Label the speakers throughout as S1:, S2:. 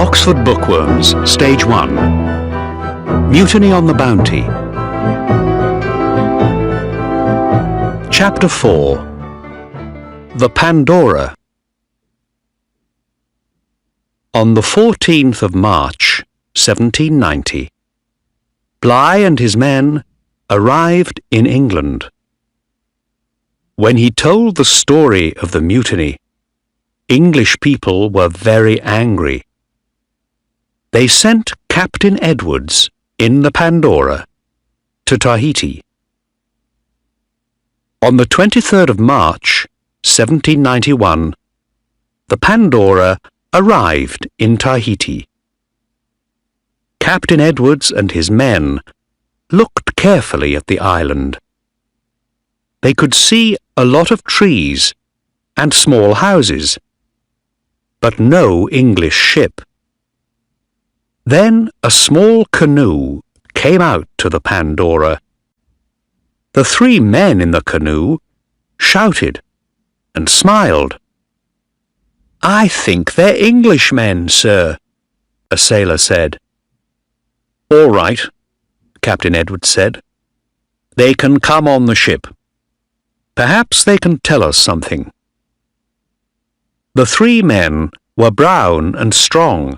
S1: Oxford Bookworms, Stage 1. Mutiny on the Bounty. Chapter 4. The Pandora. On the 14th of March, 1790, Bligh and his men arrived in England. When he told the story of the mutiny, English people were very angry. They sent Captain Edwards in the Pandora to Tahiti. On the 23rd of March, 1791, the Pandora arrived in Tahiti. Captain Edwards and his men looked carefully at the island. They could see a lot of trees and small houses, but no English ship. Then a small canoe came out to the Pandora. The three men in the canoe shouted and smiled. "I think they're Englishmen, sir," a sailor said. "All right," Captain Edwards said. "They can come on the ship. Perhaps they can tell us something." The three men were brown and strong,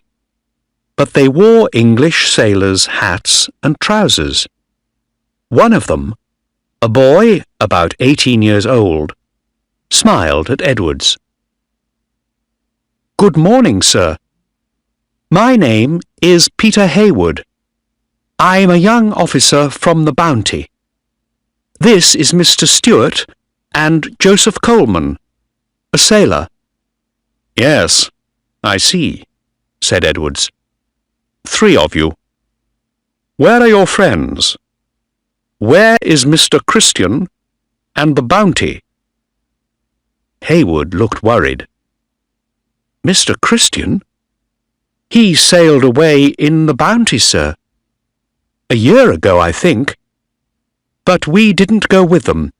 S1: but they wore English sailors' hats and trousers. One of them, a boy about 18 years old, smiled at Edwards. "Good morning, sir. My name is Peter Hayward. I'm a young officer from the Bounty. This is Mr. Stewart and Joseph Coleman, a sailor." "Yes, I see," said Edwards. "Three of you. Where are your friends? Where is Mr. Christian and the Bounty?" Hayward looked worried. "Mr. Christian? He sailed away in the Bounty, sir. A year ago, I think. But we didn't go with them.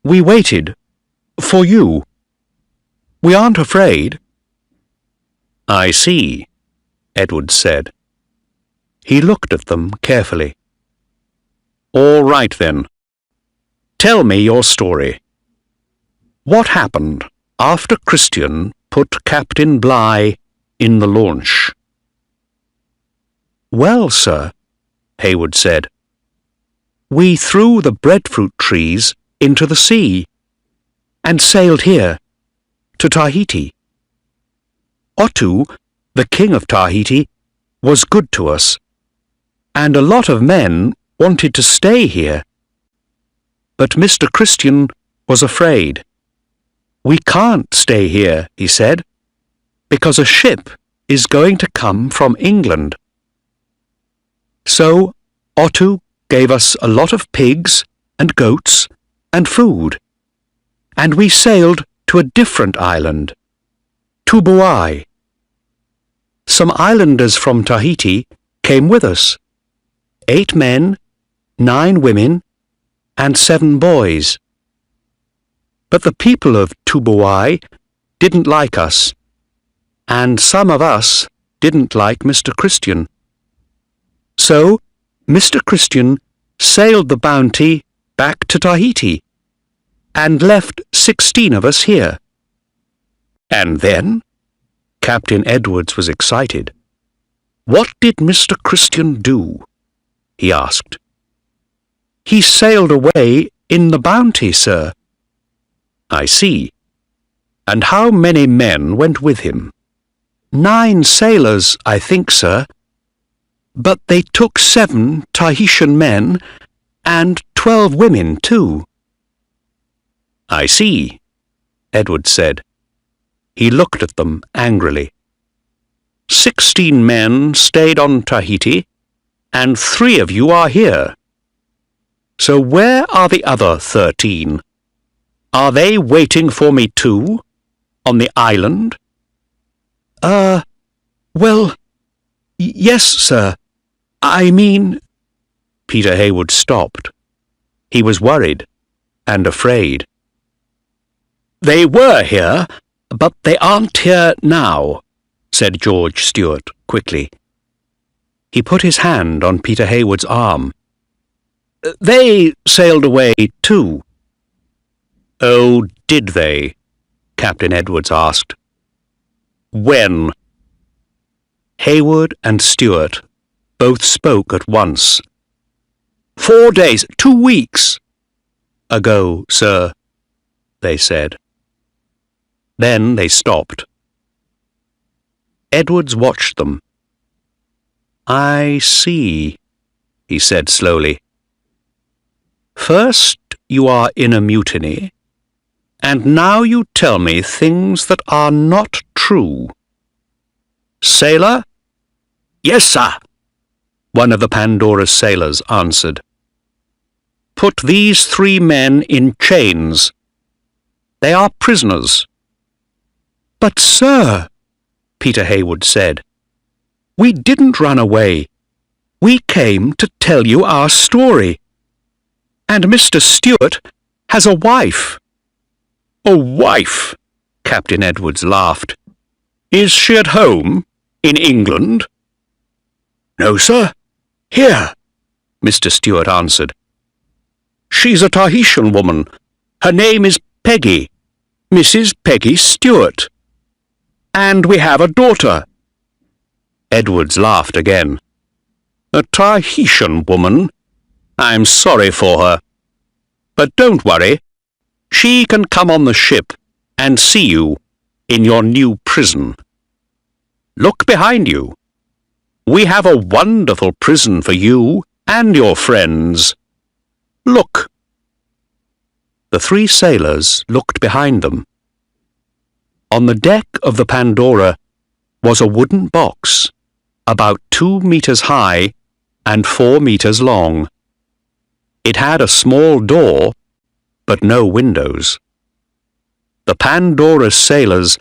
S1: We waited for you. We aren't afraid." "I see," Edwards said. He looked at them carefully. "All right, then. Tell me your story. What happened after Christian put Captain Bligh in the launch?" "Well, sir," Hayward said, "we threw the breadfruit trees into the sea and sailed here, to Tahiti. Otoo, the king of Tahiti, was good to us, and a lot of men wanted to stay here. But Mr. Christian was afraid. "We can't stay here," he said, "because a ship is going to come from England." So Otoo gave us a lot of pigs and goats and food, and we sailed to a different island, Tubuai. Some islanders from Tahiti came with us, 8 men, 9 women, and 7 boys. But the people of Tubuai didn't like us, and some of us didn't like Mr. Christian. So Mr. Christian sailed the Bounty back to Tahiti and left 16 of us here. "And then?" Captain Edwards was excited. "What did Mr. Christian do?" he asked. "He sailed away in the Bounty, sir." "I see. And how many men went with him?" 9 sailors, I think, sir. But they took 7 Tahitian men and 12 women, too." "I see," Edwards said. He looked at them angrily. 16 men stayed on Tahiti, and 3 of you are here. So where are the other 13? Are they waiting for me too, on the island?"
S2: Well, yes, sir. I mean—"
S1: Peter Hayward stopped. He was worried and afraid.
S2: "They were here, but they aren't here now,"
S1: said George Stewart quickly. He put his hand on Peter Hayward's arm. They sailed away too. Oh, did they? Captain Edwards asked. When? Hayward and Stewart both spoke at once. 4 days, 2 weeks ago, sir, they said. Then they stopped. Edwards watched them. I see, he said slowly. First you are in a mutiny, and now you tell me things that are not true. Sailor? Yes, sir, one of the Pandora's sailors answered. Put these 3 men in chains. They are prisoners. But, sir, Peter Hayward said, we didn't run away. We came to tell you our story. And Mr. Stewart has a wife. A wife? Captain Edwards laughed. Is she at home, in England? No, sir. Here, Mr. Stewart answered. She's a Tahitian woman. Her name is Peggy, Mrs. Peggy Stewart. And we have a daughter. Edwards laughed again. A Tahitian woman? I'm sorry for her. But don't worry. She can come on the ship and see you in your new prison. Look behind you. We have a wonderful prison for you and your friends. Look. The 3 sailors looked behind them. On the deck of the Pandora was a wooden box, about 2 meters high and 4 meters long. It had a small door, but no windows. The Pandora's sailors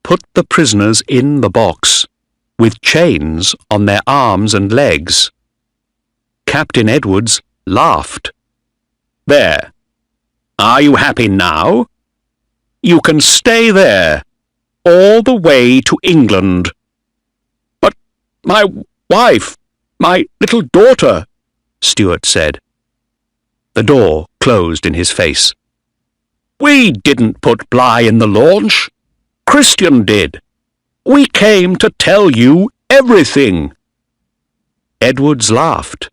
S1: put the prisoners in the box, with chains on their arms and legs. Captain Edwards laughed. There. Are you happy now? You can stay there, all the way to England. But my wife, my little daughter, Stewart said. The door closed in his face. We didn't put Bligh in the launch. Christian did. We came to tell you everything. Edwards laughed,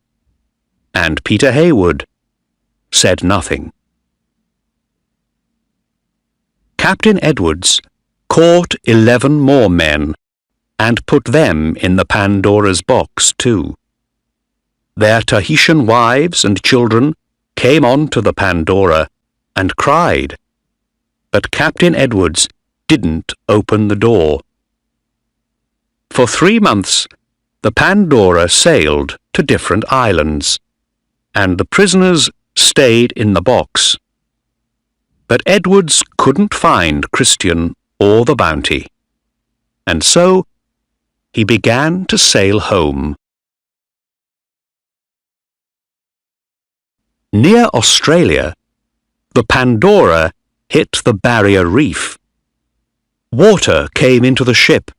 S1: and Peter Hayward said nothing. Captain Edwards caught 11 more men and put them in the Pandora's box too. Their Tahitian wives and children came on to the Pandora and cried, but Captain Edwards didn't open the door. For 3 months, the Pandora sailed to different islands, and the prisoners stayed in the box. But Edwards couldn't find Christian or the Bounty, and so he began to sail home. Near Australia, the Pandora hit the Barrier Reef. Water came into the ship,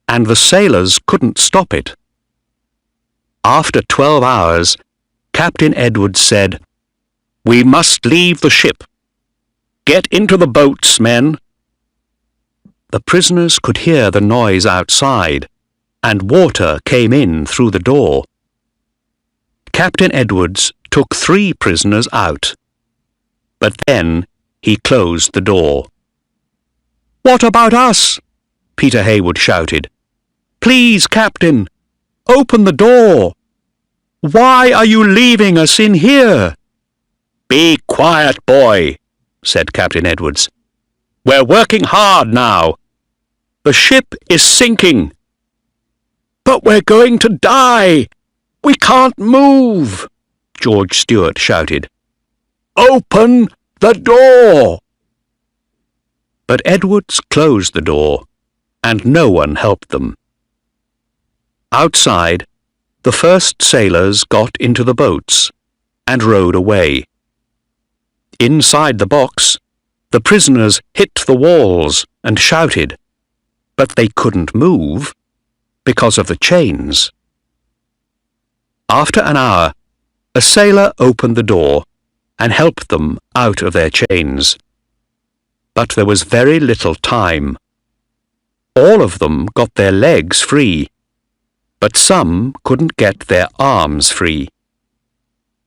S1: and the sailors couldn't stop it. After 12 hours, Captain Edwards said, "We must leave the ship. Get into the boats, men." The prisoners could hear the noise outside, and water came in through the door. Captain Edwards took 3 prisoners out, but then he closed the door. "What about us?" Peter Hayward shouted. "Please, Captain, open the door. Why are you leaving us in here?" "Be quiet, boy," said Captain Edwards. "We're working hard now. The ship is sinking." "But we're going to die. We can't move," George Stewart shouted. "Open the door!" But Edwards closed the door, and no one helped them. Outside, the first sailors got into the boats and rowed away. Inside the box, the prisoners hit the walls and shouted, but they couldn't move because of the chains. After an hour, a sailor opened the door and helped them out of their chains. But there was very little time. All of them got their legs free, but some couldn't get their arms free.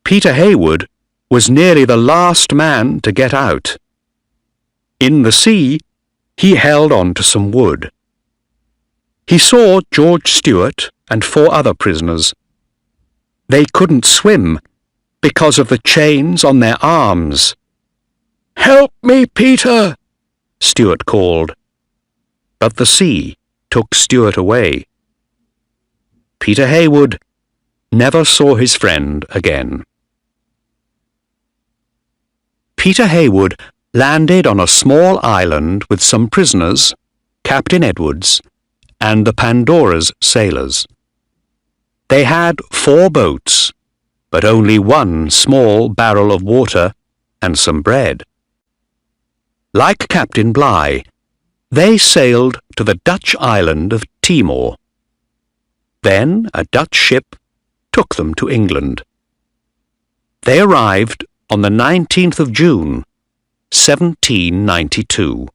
S1: Peter Heywood was nearly the last man to get out. In the sea, he held on to some wood. He saw George Stewart and 4 other prisoners. They couldn't swim because of the chains on their arms. "Help me, Peter!" Stewart called. But the sea took Stewart away. Peter Heywood never saw his friend again. Peter Heywood landed on a small island with some prisoners, Captain Edwards, and the Pandora's sailors. They had 4 boats, but only 1 small barrel of water and some bread. Like Captain Bligh, they sailed to the Dutch island of Timor. Then a Dutch ship took them to England. They arrived on the 19th of June, 1792.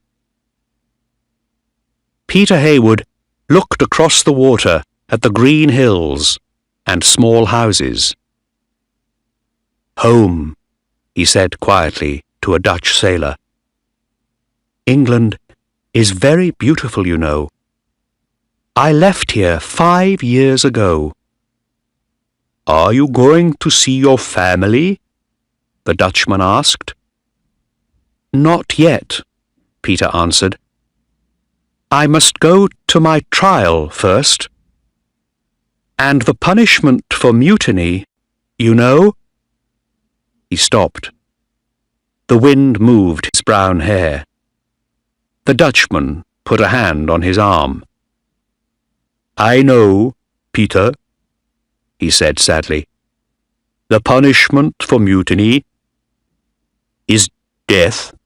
S1: Peter Heywood looked across the water at the green hills and small houses. "Home," he said quietly to a Dutch sailor. "England is very beautiful, you know. I left here 5 years ago." "Are you going to see your family?" the Dutchman asked. "Not yet," Peter answered. "I must go to my trial first. And the punishment for mutiny, you know?" He stopped. The wind moved his brown hair. The Dutchman put a hand on his arm. "I know, Peter," he said sadly. "The punishment for mutiny is death."